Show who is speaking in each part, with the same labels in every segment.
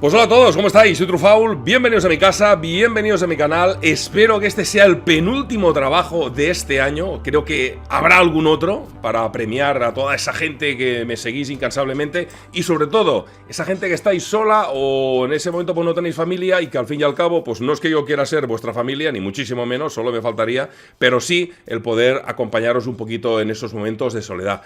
Speaker 1: Pues hola a todos, ¿cómo estáis? Soy Trufaul, bienvenidos a mi casa, bienvenidos a mi canal. Espero que este sea el penúltimo trabajo de este año. Creo que habrá algún otro para premiar a toda esa gente que me seguís incansablemente. Y sobre todo, esa gente que estáis sola o en ese momento pues no tenéis familia y que al fin y al cabo, pues no es que yo quiera ser vuestra familia, ni muchísimo menos, solo me faltaría, pero sí el poder acompañaros un poquito en esos momentos de soledad.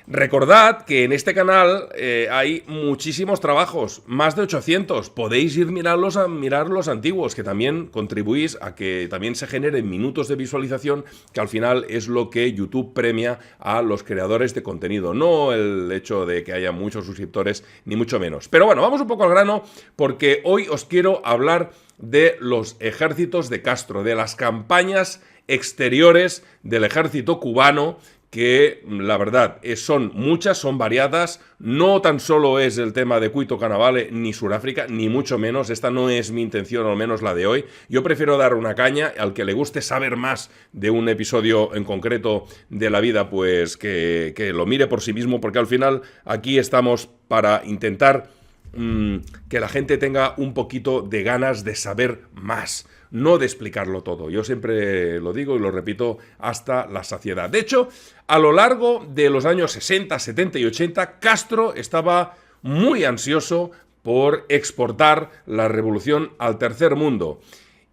Speaker 1: Recordad que en este canal hay muchísimos trabajos, más de 800. Podéis ir a mirar los antiguos, que también contribuís a que también se generen minutos de visualización, que al final es lo que YouTube premia a los creadores de contenido. No el hecho de que haya muchos suscriptores, ni mucho menos. Pero bueno, vamos un poco al grano, porque hoy os quiero hablar de los ejércitos de Castro, de las campañas exteriores del ejército cubano, que la verdad son muchas, son variadas. No tan solo es el tema de Cuito Canavale ni Sudáfrica, ni mucho menos. Esta no es mi intención, al menos la de hoy. Yo prefiero dar una caña. Al que le guste saber más de un episodio en concreto de la vida, pues que lo mire por sí mismo, porque al final aquí estamos para intentar que la gente tenga un poquito de ganas de saber más, no de explicarlo todo. Yo siempre lo digo y lo repito hasta la saciedad. De hecho, a lo largo de los años 60, 70 y 80, Castro estaba muy ansioso por exportar la revolución al tercer mundo.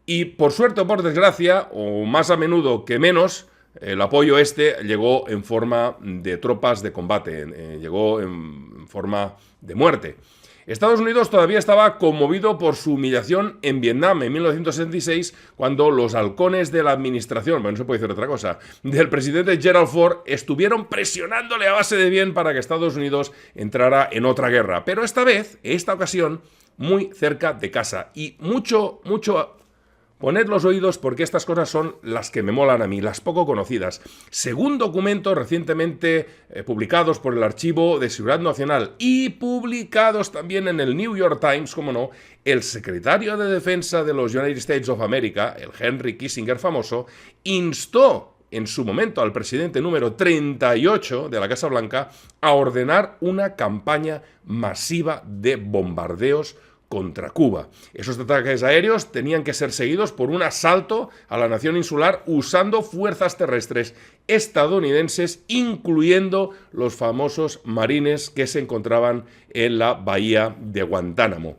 Speaker 1: Y por suerte o por desgracia, o más a menudo que menos, el apoyo llegó en forma de tropas de combate, llegó en forma de muerte. Estados Unidos todavía estaba conmovido por su humillación en Vietnam en 1976, cuando los halcones de la administración, bueno, no se puede decir otra cosa, del presidente Gerald Ford estuvieron presionándole a base de bien para que Estados Unidos entrara en otra guerra. Pero esta ocasión, muy cerca de casa. Y mucho poned los oídos porque estas cosas son las que me molan a mí, las poco conocidas. Según documentos recientemente publicados por el Archivo de Seguridad Nacional y publicados también en el New York Times, como no, el secretario de Defensa de los United States of America, el Henry Kissinger famoso, instó en su momento al presidente número 38 de la Casa Blanca a ordenar una campaña masiva de bombardeos contra Cuba. Esos ataques aéreos tenían que ser seguidos por un asalto a la nación insular usando fuerzas terrestres estadounidenses, incluyendo los famosos marines que se encontraban en la bahía de Guantánamo.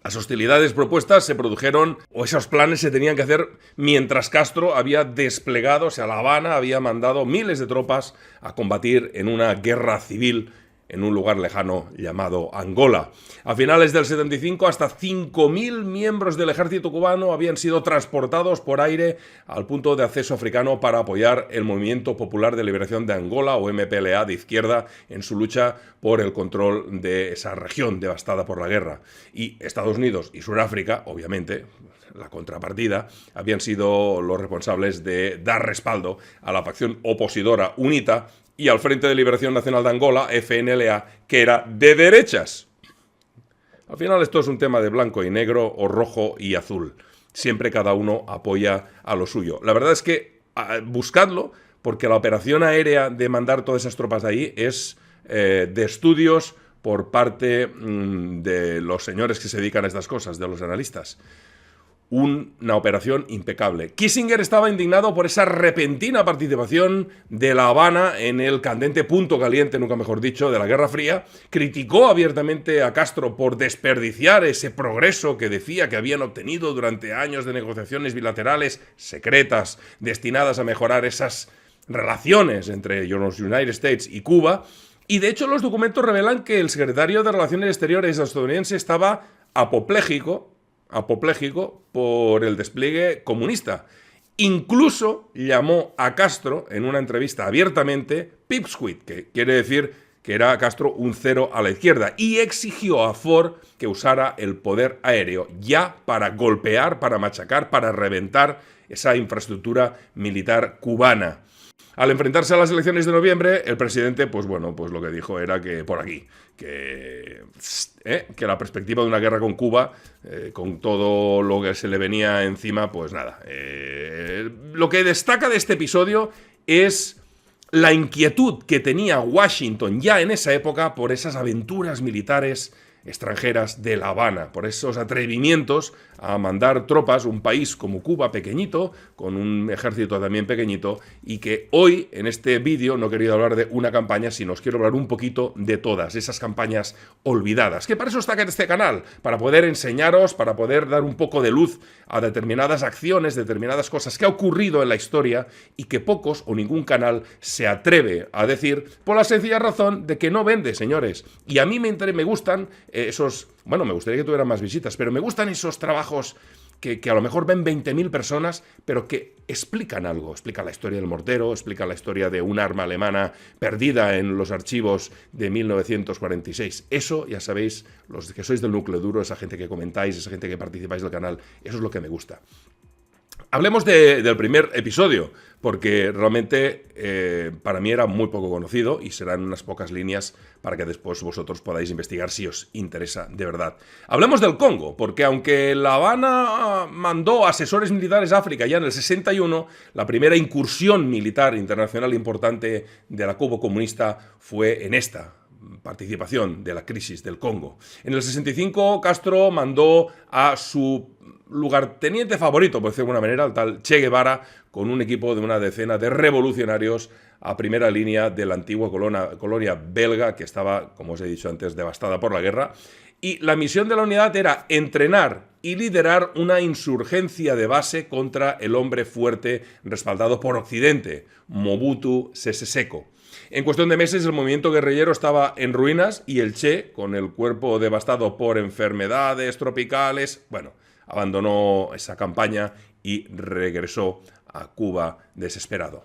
Speaker 1: Las hostilidades propuestas se produjeron, o esos planes se tenían que hacer mientras Castro había desplegado, o sea, La Habana había mandado miles de tropas a combatir en una guerra civil en un lugar lejano llamado Angola. A finales del 75, hasta 5.000 miembros del ejército cubano habían sido transportados por aire al punto de acceso africano para apoyar el Movimiento Popular de Liberación de Angola, o MPLA de izquierda, en su lucha por el control de esa región devastada por la guerra. Y Estados Unidos y Sudáfrica, obviamente, la contrapartida, habían sido los responsables de dar respaldo a la facción opositora UNITA y al Frente de Liberación Nacional de Angola, FNLA, que era de derechas. Al final esto es un tema de blanco y negro, o rojo y azul. Siempre cada uno apoya a lo suyo. La verdad es que buscadlo, porque la operación aérea de mandar todas esas tropas de ahí es de estudios por parte de los señores que se dedican a estas cosas, de los analistas. Una operación impecable. Kissinger estaba indignado por esa repentina participación de La Habana en el candente punto caliente, nunca mejor dicho, de la Guerra Fría. Criticó abiertamente a Castro por desperdiciar ese progreso que decía que habían obtenido durante años de negociaciones bilaterales secretas destinadas a mejorar esas relaciones entre los United States y Cuba. Y de hecho los documentos revelan que el secretario de Relaciones Exteriores estadounidense estaba apopléjico por el despliegue comunista. Incluso llamó a Castro en una entrevista abiertamente pipsqueak, que quiere decir que era Castro un cero a la izquierda, y exigió a Ford que usara el poder aéreo ya para golpear, para machacar, para reventar esa infraestructura militar cubana. Al enfrentarse a las elecciones de noviembre, el presidente, pues lo que dijo era que por aquí, que la perspectiva de una guerra con Cuba, con todo lo que se le venía encima, pues nada. Lo que destaca de este episodio es la inquietud que tenía Washington ya en esa época por esas aventuras militares extranjeras de La Habana, por esos atrevimientos a mandar tropas, un país como Cuba pequeñito, con un ejército también pequeñito, y que hoy en este vídeo no he querido hablar de una campaña, sino os quiero hablar un poquito de todas esas campañas olvidadas, que para eso está este canal, para poder enseñaros, para poder dar un poco de luz a determinadas acciones, determinadas cosas que ha ocurrido en la historia y que pocos o ningún canal se atreve a decir por la sencilla razón de que no vende, señores. Y a mí me gustan esos... Bueno, me gustaría que tuvieran más visitas, pero me gustan esos trabajos que a lo mejor ven 20.000 personas, pero que explican algo. Explican la historia del mortero, explican la historia de un arma alemana perdida en los archivos de 1946. Eso, ya sabéis, los que sois del núcleo duro, esa gente que comentáis, esa gente que participáis del canal, eso es lo que me gusta. Hablemos del primer episodio, porque realmente para mí era muy poco conocido y serán unas pocas líneas para que después vosotros podáis investigar si os interesa de verdad. Hablemos del Congo, porque aunque La Habana mandó asesores militares a África ya en el 61, la primera incursión militar internacional importante de la Cuba comunista fue en esta participación de la crisis del Congo. En el 65 Castro mandó a su lugarteniente favorito, por decirlo de alguna manera, el tal Che Guevara, con un equipo de una decena de revolucionarios a primera línea de la antigua colonia belga, que estaba, como os he dicho antes, devastada por la guerra. Y la misión de la unidad era entrenar y liderar una insurgencia de base contra el hombre fuerte respaldado por Occidente, Mobutu Sese Seko. En cuestión de meses el movimiento guerrillero estaba en ruinas y el Che, con el cuerpo devastado por enfermedades tropicales, bueno, abandonó esa campaña y regresó a Cuba desesperado.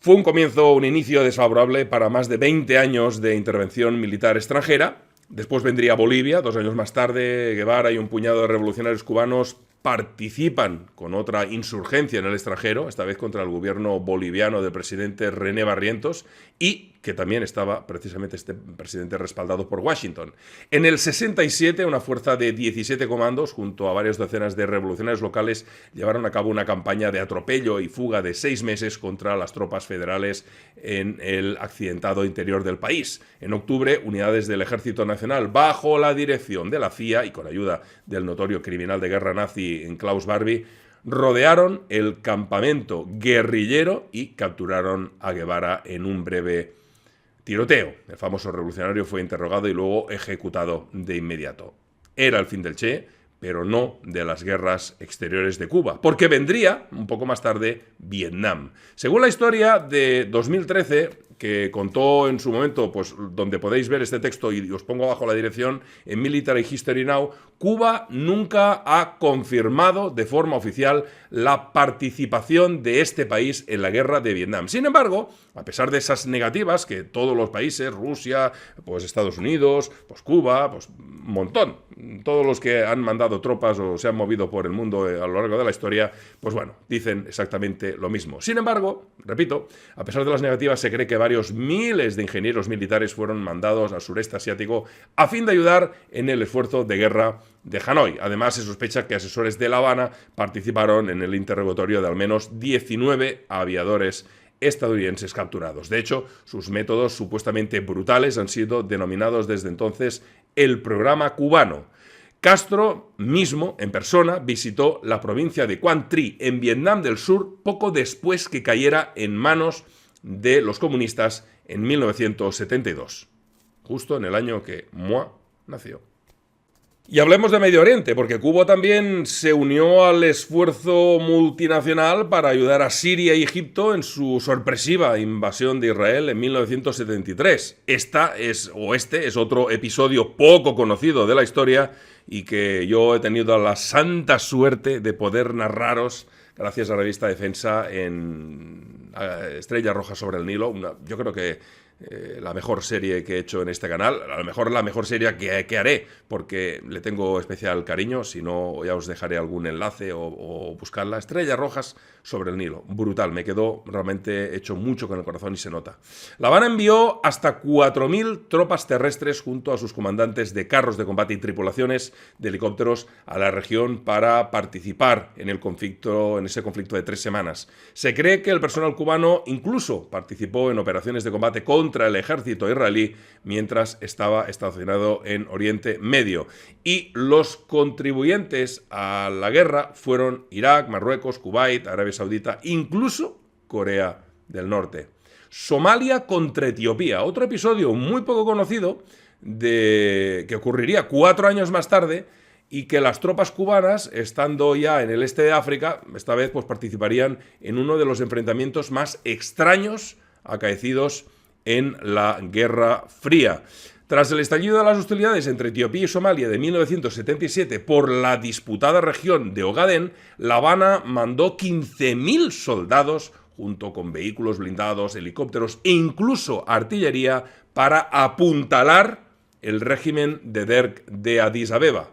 Speaker 1: Fue un inicio desfavorable para más de 20 años de intervención militar extranjera. Después vendría Bolivia, 2 años más tarde, Guevara y un puñado de revolucionarios cubanos participan con otra insurgencia en el extranjero, esta vez contra el gobierno boliviano del presidente René Barrientos, y que también estaba precisamente este presidente respaldado por Washington. En el 67, una fuerza de 17 comandos, junto a varias docenas de revolucionarios locales, llevaron a cabo una campaña de atropello y fuga de 6 meses contra las tropas federales en el accidentado interior del país. En octubre, unidades del Ejército Nacional, bajo la dirección de la CIA y con ayuda del notorio criminal de guerra nazi Klaus Barbie, rodearon el campamento guerrillero y capturaron a Guevara en un breve tiroteo. El famoso revolucionario fue interrogado y luego ejecutado de inmediato. Era el fin del Che, pero no de las guerras exteriores de Cuba, porque vendría, un poco más tarde, Vietnam. Según la historia de 2013, que contó en su momento, pues donde podéis ver este texto y os pongo abajo la dirección, en Military History Now, Cuba nunca ha confirmado de forma oficial la participación de este país en la guerra de Vietnam. Sin embargo, a pesar de esas negativas que todos los países, Rusia, pues Estados Unidos, pues Cuba, pues un montón, todos los que han mandado tropas o se han movido por el mundo a lo largo de la historia, pues bueno, dicen exactamente lo mismo. Sin embargo, repito, a pesar de las negativas, se cree que varios miles de ingenieros militares fueron mandados al sureste asiático a fin de ayudar en el esfuerzo de guerra de Hanoi. Además, se sospecha que asesores de La Habana participaron en el interrogatorio de al menos 19 aviadores estadounidenses capturados. De hecho, sus métodos supuestamente brutales han sido denominados desde entonces el programa cubano. Castro mismo, en persona, visitó la provincia de Quang Tri, en Vietnam del Sur, poco después que cayera en manos de los comunistas en 1972, justo en el año que Moi nació. Y hablemos de Medio Oriente, porque Cuba también se unió al esfuerzo multinacional para ayudar a Siria y Egipto en su sorpresiva invasión de Israel en 1973. Este es otro episodio poco conocido de la historia y que yo he tenido la santa suerte de poder narraros gracias a la revista Defensa en Estrella Roja sobre el Nilo. Yo creo que la mejor serie que he hecho en este canal, a lo mejor la mejor serie que haré, porque le tengo especial cariño. Si no, ya os dejaré algún enlace o buscarla. Estrellas Rojas sobre el Nilo, brutal, me quedó realmente hecho mucho con el corazón y se nota. La Habana envió hasta 4.000 tropas terrestres junto a sus comandantes de carros de combate y tripulaciones de helicópteros a la región para participar en ese conflicto de 3 semanas. Se cree que el personal cubano incluso participó en operaciones de combate contra contra el ejército israelí mientras estaba estacionado en Oriente Medio. Y los contribuyentes a la guerra fueron Irak, Marruecos, Kuwait, Arabia Saudita, incluso Corea del Norte. Somalia contra Etiopía, otro episodio muy poco conocido que ocurriría 4 años más tarde y que las tropas cubanas, estando ya en el este de África, esta vez pues participarían en uno de los enfrentamientos más extraños acaecidos en la Guerra Fría. Tras el estallido de las hostilidades entre Etiopía y Somalia de 1977 por la disputada región de Ogadén, La Habana mandó 15.000 soldados junto con vehículos blindados, helicópteros e incluso artillería para apuntalar el régimen de Derg de Addis Abeba.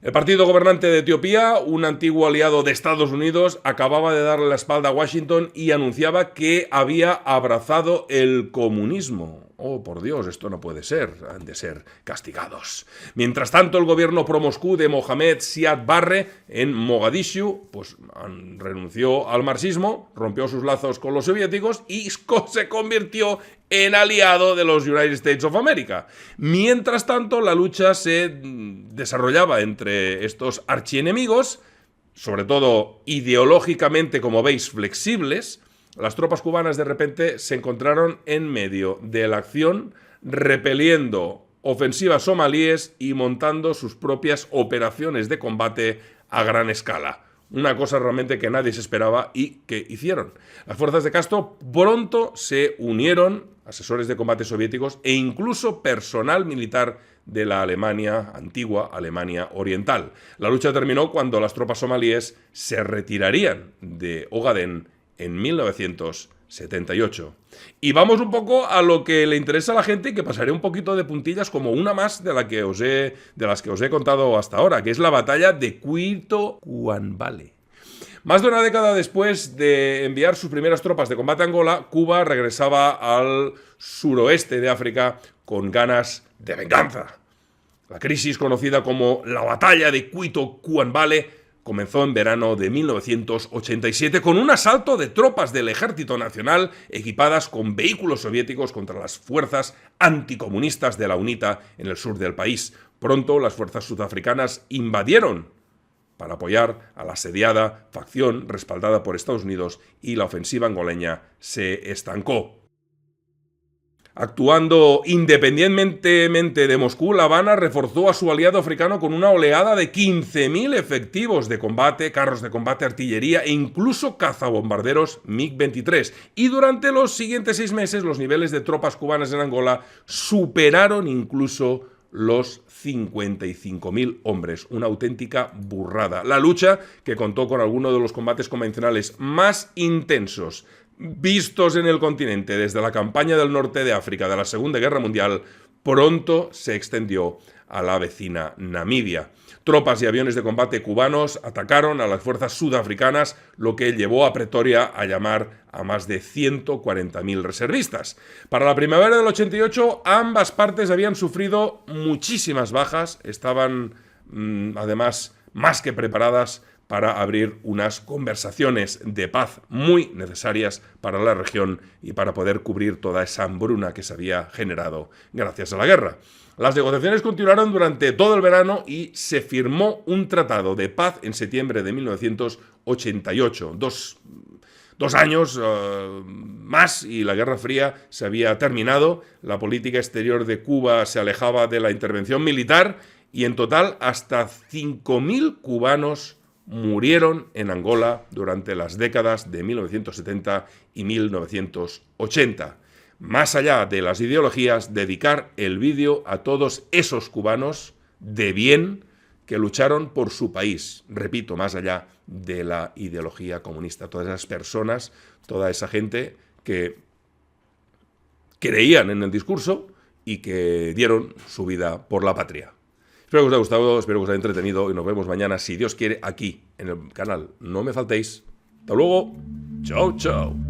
Speaker 1: El partido gobernante de Etiopía, un antiguo aliado de Estados Unidos, acababa de darle la espalda a Washington y anunciaba que había abrazado el comunismo. Oh, por Dios, esto no puede ser, han de ser castigados. Mientras tanto, el gobierno pro-Moscú de Mohamed Siad Barre en Mogadishu pues renunció al marxismo, rompió sus lazos con los soviéticos y se convirtió en aliado de los United States of America. Mientras tanto, la lucha se desarrollaba entre estos archienemigos, sobre todo ideológicamente, como veis, flexibles. Las tropas cubanas de repente se encontraron en medio de la acción, repeliendo ofensivas somalíes y montando sus propias operaciones de combate a gran escala. Una cosa realmente que nadie se esperaba y que hicieron. Las fuerzas de Castro pronto se unieron, asesores de combate soviéticos e incluso personal militar de la Alemania, antigua Alemania Oriental. La lucha terminó cuando las tropas somalíes se retirarían de Ogadén en 1978. Y vamos un poco a lo que le interesa a la gente y que pasaré un poquito de puntillas como una más de las que os he contado hasta ahora, que es la batalla de Cuito Cuanbale. Más de una década después de enviar sus primeras tropas de combate a Angola, Cuba regresaba al suroeste de África con ganas de venganza. La crisis conocida como la batalla de Cuito Cuanbale comenzó en verano de 1987 con un asalto de tropas del Ejército Nacional equipadas con vehículos soviéticos contra las fuerzas anticomunistas de la UNITA en el sur del país. Pronto las fuerzas sudafricanas invadieron para apoyar a la asediada facción respaldada por Estados Unidos y la ofensiva angoleña se estancó. Actuando independientemente de Moscú, La Habana reforzó a su aliado africano con una oleada de 15.000 efectivos de combate, carros de combate, artillería e incluso cazabombarderos MiG-23. Y durante los siguientes 6 meses, los niveles de tropas cubanas en Angola superaron incluso los 55.000 hombres. Una auténtica burrada. La lucha, que contó con algunos de los combates convencionales más intensos vistos en el continente desde la campaña del norte de África de la Segunda Guerra Mundial, pronto se extendió a la vecina Namibia. Tropas y aviones de combate cubanos atacaron a las fuerzas sudafricanas, lo que llevó a Pretoria a llamar a más de 140.000 reservistas. Para la primavera del 88, ambas partes habían sufrido muchísimas bajas, estaban además más que preparadas para abrir unas conversaciones de paz muy necesarias para la región y para poder cubrir toda esa hambruna que se había generado gracias a la guerra. Las negociaciones continuaron durante todo el verano y se firmó un tratado de paz en septiembre de 1988. Dos años más y la Guerra Fría se había terminado. La política exterior de Cuba se alejaba de la intervención militar y en total hasta 5.000 cubanos murieron en Angola durante las décadas de 1970 y 1980. Más allá de las ideologías, dedicar el vídeo a todos esos cubanos de bien que lucharon por su país. Repito, más allá de la ideología comunista. Todas esas personas, toda esa gente que creían en el discurso y que dieron su vida por la patria. Espero que os haya gustado, espero que os haya entretenido y nos vemos mañana, si Dios quiere, aquí en el canal. No me faltéis. Hasta luego. Chao, chao.